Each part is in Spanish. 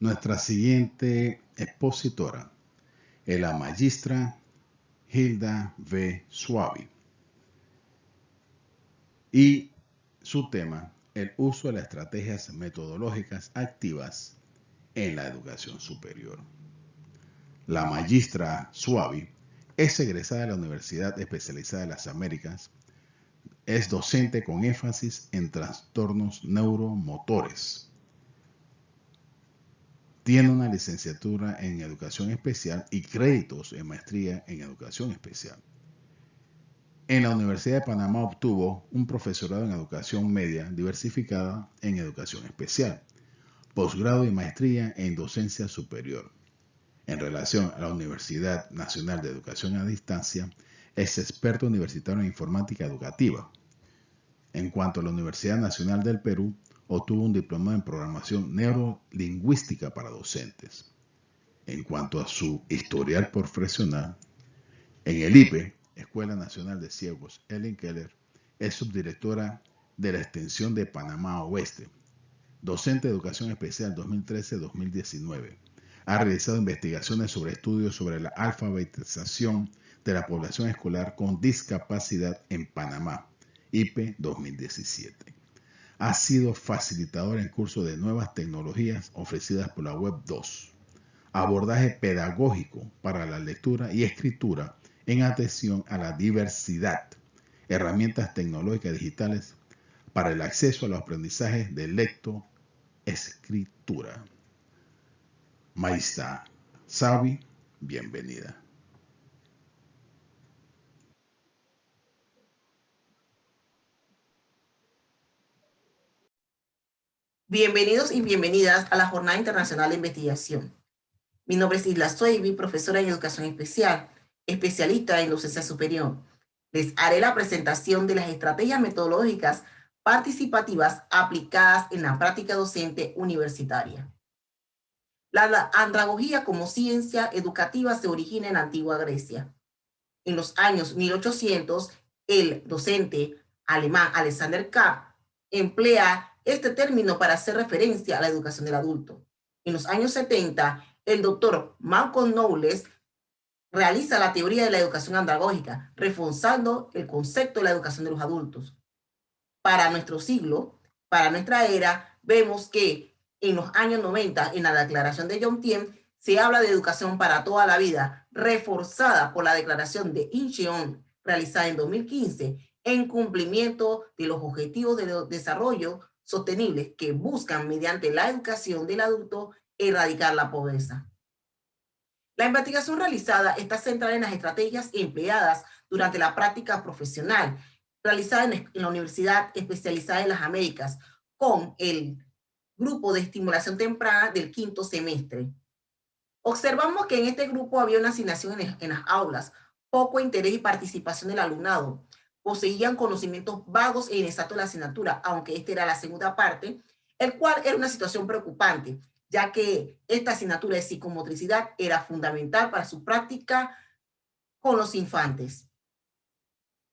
Nuestra siguiente expositora es la magistra Hilda V. Suavi y su tema, el uso de las estrategias metodológicas activas en la educación superior. La magistra Suavi es egresada de la Universidad Especializada de las Américas. Es docente con énfasis en trastornos neuromotores. Tiene una licenciatura en educación especial y créditos en maestría en educación especial. En la Universidad de Panamá obtuvo un profesorado en educación media diversificada en educación especial, posgrado y maestría en docencia superior. En relación a la Universidad Nacional de Educación a Distancia, es experto universitario en informática educativa. En cuanto a la Universidad Nacional del Perú, obtuvo un diplomado en programación neurolingüística para docentes. En cuanto a su historial profesional, en el IPE, Escuela Nacional de Ciegos, Ellen Keller, es subdirectora de la extensión de Panamá Oeste, docente de educación especial 2013-2019. Ha realizado investigaciones sobre estudios sobre la alfabetización de la población escolar con discapacidad en Panamá, IPE 2017. Ha sido facilitador en cursos de nuevas tecnologías ofrecidas por la Web 2. Abordaje pedagógico para la lectura y escritura en atención a la diversidad. Herramientas tecnológicas digitales para el acceso a los aprendizajes de lectoescritura. Maestra Suavi, bienvenida. Bienvenidos y bienvenidas a la Jornada Internacional de Investigación. Mi nombre es Hilda Suavi, profesora en Educación Especial, especialista en docencia superior. Les haré la presentación de las estrategias metodológicas participativas aplicadas en la práctica docente universitaria. La andragogía como ciencia educativa se origina en la antigua Grecia. En los años 1800, el docente alemán Alexander Kapp emplea este término para hacer referencia a la educación del adulto. En los años 70, el doctor Malcolm Knowles realiza la teoría de la educación andragógica, reforzando el concepto de la educación de los adultos. Para nuestro siglo, para nuestra era, vemos que en los años 90, en la declaración de Jomtien, se habla de educación para toda la vida, reforzada por la declaración de Incheon, realizada en 2015, en cumplimiento de los objetivos de desarrollo sostenibles que buscan, mediante la educación del adulto, erradicar la pobreza. La investigación realizada está centrada en las estrategias empleadas durante la práctica profesional realizada en la Universidad Especializada de las Américas con el grupo de estimulación temprana del quinto semestre. Observamos que en este grupo había una asignación en las aulas, poco interés y participación del alumnado. Poseían conocimientos vagos e inexactos de la asignatura, aunque esta era la segunda parte, el cual era una situación preocupante, ya que esta asignatura de psicomotricidad era fundamental para su práctica con los infantes.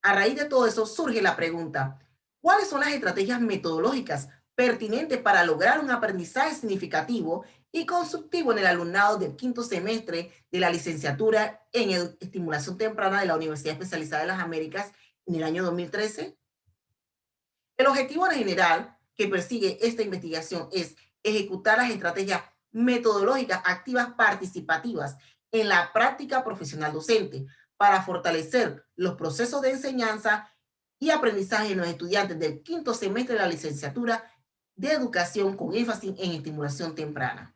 A raíz de todo eso surge la pregunta, ¿cuáles son las estrategias metodológicas pertinentes para lograr un aprendizaje significativo y constructivo en el alumnado del quinto semestre de la licenciatura en estimulación temprana de la Universidad Especializada de las Américas en el año 2013? El objetivo general que persigue esta investigación es ejecutar las estrategias metodológicas activas participativas en la práctica profesional docente para fortalecer los procesos de enseñanza y aprendizaje en los estudiantes del quinto semestre de la licenciatura de educación con énfasis en estimulación temprana.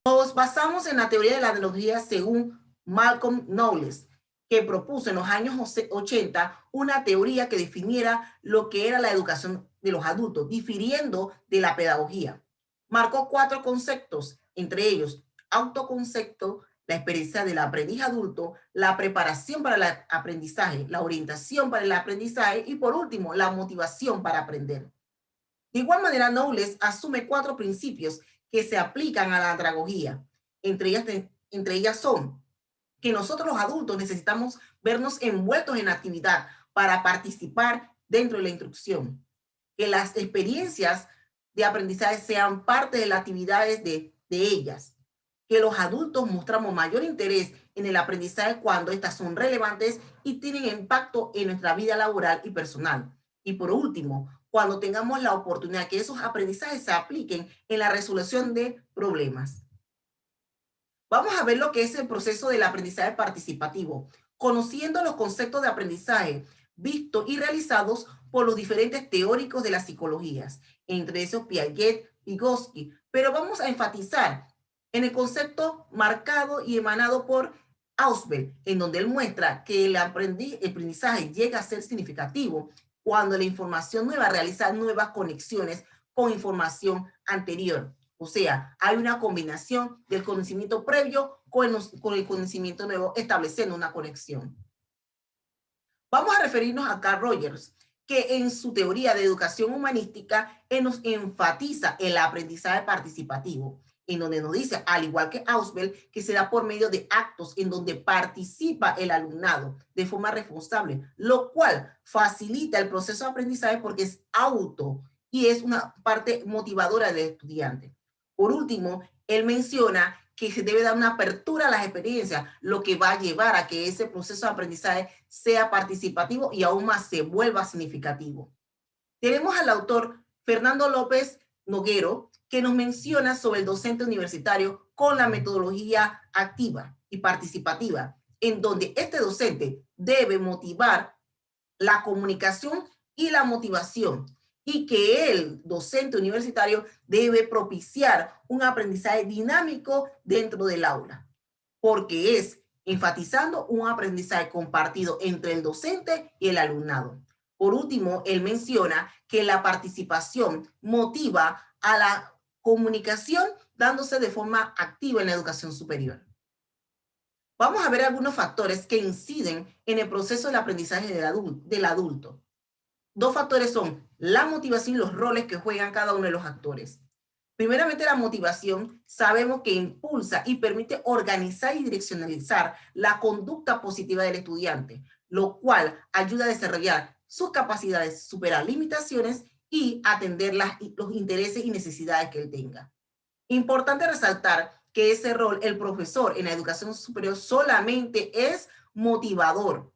Nos basamos en la teoría de la analogía según Malcolm Knowles, que propuso en los años 80 una teoría que definiera lo que era la educación de los adultos, difiriendo de la pedagogía. Marcó 4 conceptos, entre ellos autoconcepto, la experiencia del aprendiz adulto, la preparación para el aprendizaje, la orientación para el aprendizaje y por último, la motivación para aprender. De igual manera, Knowles asume 4 principios que se aplican a la andragogía. Entre ellas son que nosotros los adultos necesitamos vernos envueltos en actividad para participar dentro de la instrucción, que las experiencias de aprendizaje sean parte de las actividades de ellas, que los adultos mostramos mayor interés en el aprendizaje cuando estas son relevantes y tienen impacto en nuestra vida laboral y personal. Y por último, cuando tengamos la oportunidad que esos aprendizajes se apliquen en la resolución de problemas. Vamos a ver lo que es el proceso del aprendizaje participativo, conociendo los conceptos de aprendizaje vistos y realizados por los diferentes teóricos de las psicologías, entre esos Piaget, Vygotsky, pero vamos a enfatizar en el concepto marcado y emanado por Ausubel, en donde él muestra que el aprendizaje llega a ser significativo cuando la información nueva realiza nuevas conexiones con información anterior. O sea, hay una combinación del conocimiento previo con el conocimiento nuevo, estableciendo una conexión. Vamos a referirnos a Carl Rogers, que en su teoría de educación humanística, él nos enfatiza el aprendizaje participativo, en donde nos dice, al igual que Ausubel, que se da por medio de actos en donde participa el alumnado de forma responsable, lo cual facilita el proceso de aprendizaje porque es auto y es una parte motivadora del estudiante. Por último, él menciona que se debe dar una apertura a las experiencias, lo que va a llevar a que ese proceso de aprendizaje sea participativo y aún más se vuelva significativo. Tenemos al autor Fernando López Noguero, que nos menciona sobre el docente universitario con la metodología activa y participativa, en donde este docente debe motivar la comunicación y la motivación, y que el docente universitario debe propiciar un aprendizaje dinámico dentro del aula, porque es enfatizando un aprendizaje compartido entre el docente y el alumnado. Por último, él menciona que la participación motiva a la comunicación dándose de forma activa en la educación superior. Vamos a ver algunos factores que inciden en el proceso del aprendizaje del adulto. Dos factores son la motivación y los roles que juegan cada uno de los actores. Primeramente, la motivación sabemos que impulsa y permite organizar y direccionalizar la conducta positiva del estudiante, lo cual ayuda a desarrollar sus capacidades, superar limitaciones y atender los intereses y necesidades que él tenga. Importante resaltar que ese rol, el profesor en la educación superior, solamente es motivador.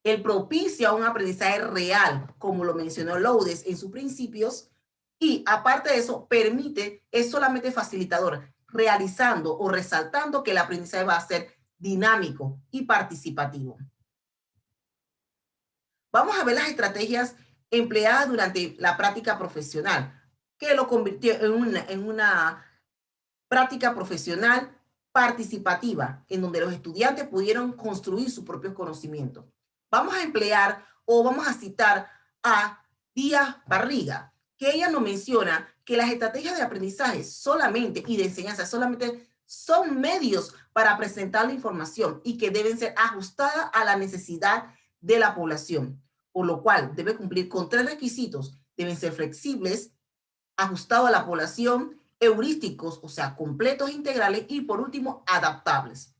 Él propicia un aprendizaje real, como lo mencionó Lourdes en sus principios, y aparte de eso, es solamente facilitador, realizando o resaltando que el aprendizaje va a ser dinámico y participativo. Vamos a ver las estrategias empleadas durante la práctica profesional, que lo convirtió en una práctica profesional participativa, en donde los estudiantes pudieron construir sus propios conocimientos. Vamos a emplear o vamos a citar a Díaz Barriga, que ella nos menciona que las estrategias de aprendizaje solamente y de enseñanza solamente son medios para presentar la información y que deben ser ajustadas a la necesidad de la población, por lo cual debe cumplir con 3 requisitos. Deben ser flexibles, ajustados a la población, heurísticos, o sea, completos e integrales, y por último, adaptables.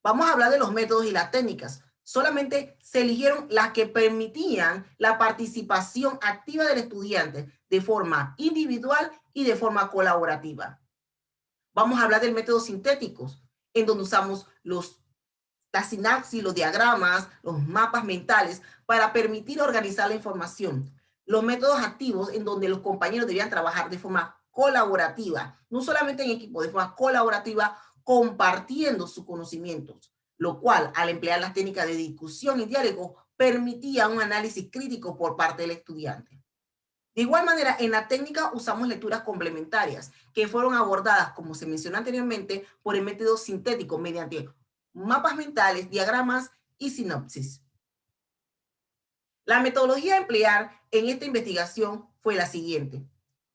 Vamos a hablar de los métodos y las técnicas. Solamente se eligieron las que permitían la participación activa del estudiante de forma individual y de forma colaborativa. Vamos a hablar del método sintéticos, en donde usamos la sinapsis, los diagramas, los mapas mentales para permitir organizar la información. Los métodos activos, en donde los compañeros debían trabajar de forma colaborativa, no solamente en equipo, de forma colaborativa, compartiendo sus conocimientos, lo cual, al emplear las técnicas de discusión y diálogo, permitía un análisis crítico por parte del estudiante. De igual manera, en la técnica usamos lecturas complementarias, que fueron abordadas, como se mencionó anteriormente, por el método sintético mediante mapas mentales, diagramas y sinopsis. La metodología a emplear en esta investigación fue la siguiente.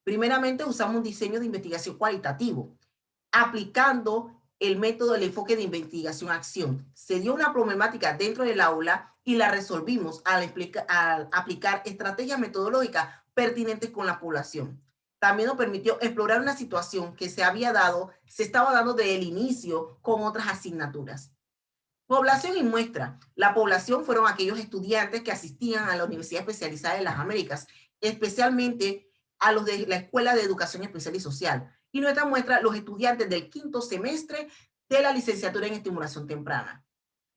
Primeramente, usamos un diseño de investigación cualitativo, aplicando el método del enfoque de investigación-acción. Se dio una problemática dentro del aula y la resolvimos al aplicar estrategias metodológicas pertinentes con la población. También nos permitió explorar una situación que se estaba dando desde el inicio con otras asignaturas. Población y muestra. La población fueron aquellos estudiantes que asistían a la Universidad Especializada de las Américas, especialmente a los de la Escuela de Educación Especial y Social. Y nuestra muestra, los estudiantes del 5º semestre de la licenciatura en estimulación temprana.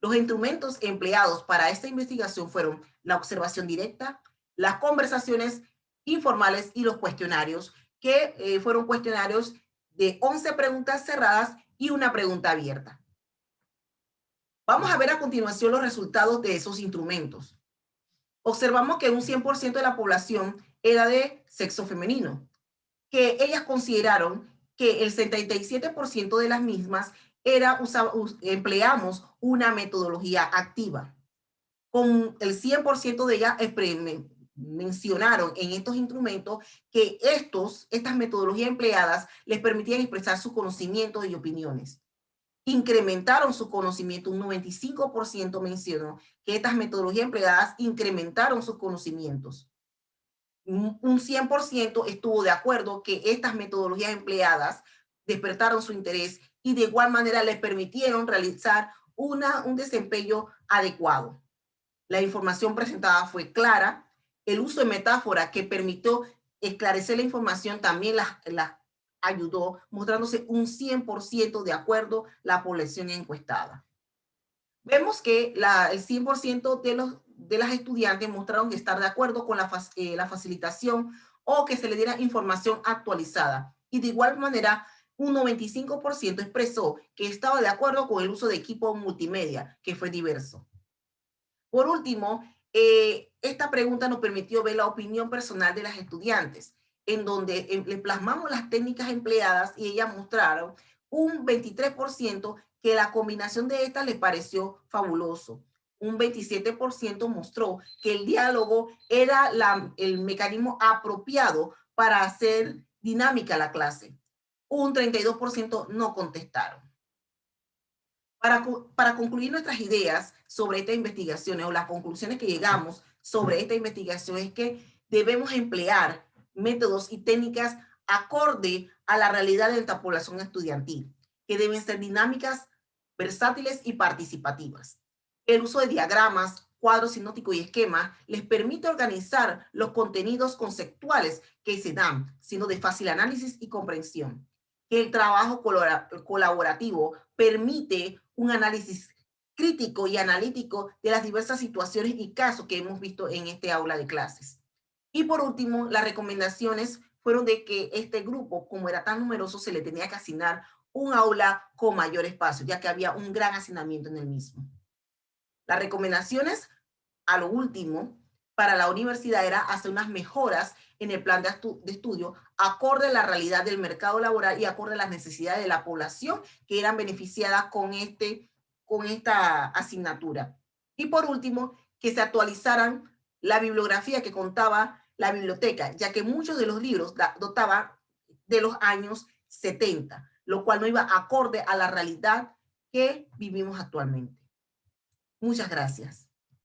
Los instrumentos empleados para esta investigación fueron la observación directa, las conversaciones informales y los cuestionarios, que fueron cuestionarios de 11 preguntas cerradas y una pregunta abierta. Vamos a ver a continuación los resultados de esos instrumentos. Observamos que un 100% de la población era de sexo femenino, que ellas consideraron que el 77% de las mismas empleamos una metodología activa. Con el 100% de ellas mencionaron en estos instrumentos que estas metodologías empleadas les permitían expresar sus conocimientos y opiniones. Incrementaron su conocimiento, un 95% mencionó que estas metodologías empleadas incrementaron sus conocimientos. Un 100% estuvo de acuerdo que estas metodologías empleadas despertaron su interés y de igual manera les permitieron realizar un desempeño adecuado. La información presentada fue clara, el uso de metáfora que permitió esclarecer la información también las ayudó, mostrándose un 100% de acuerdo la población encuestada. Vemos que el 100% de las estudiantes mostraron estar de acuerdo con la facilitación o que se le diera información actualizada. Y de igual manera, un 95% expresó que estaba de acuerdo con el uso de equipo multimedia, que fue diverso. Por último, esta pregunta nos permitió ver la opinión personal de las estudiantes, en donde le plasmamos las técnicas empleadas y ellas mostraron un 23% que la combinación de estas les pareció fabuloso. Un 27% mostró que el diálogo era el mecanismo apropiado para hacer dinámica la clase. Un 32% no contestaron. Para concluir nuestras ideas sobre estas investigaciones o las conclusiones que llegamos sobre esta investigación es que debemos emplear métodos y técnicas acorde a la realidad de nuestra población estudiantil, que deben ser dinámicas, versátiles y participativas. El uso de diagramas, cuadros sinópticos y esquemas les permite organizar los contenidos conceptuales que se dan, siendo de fácil análisis y comprensión. El trabajo colaborativo permite un análisis crítico y analítico de las diversas situaciones y casos que hemos visto en este aula de clases. Y por último, las recomendaciones fueron de que este grupo, como era tan numeroso, se le tenía que asignar un aula con mayor espacio, ya que había un gran hacinamiento en el mismo. Las recomendaciones, a lo último, para la universidad era hacer unas mejoras en el plan de estudio acorde a la realidad del mercado laboral y acorde a las necesidades de la población que eran beneficiadas con esta asignatura. Y por último, que se actualizaran la bibliografía que contaba la biblioteca, ya que muchos de los libros dotaban de los años 70, lo cual no iba acorde a la realidad que vivimos actualmente. Muchas gracias.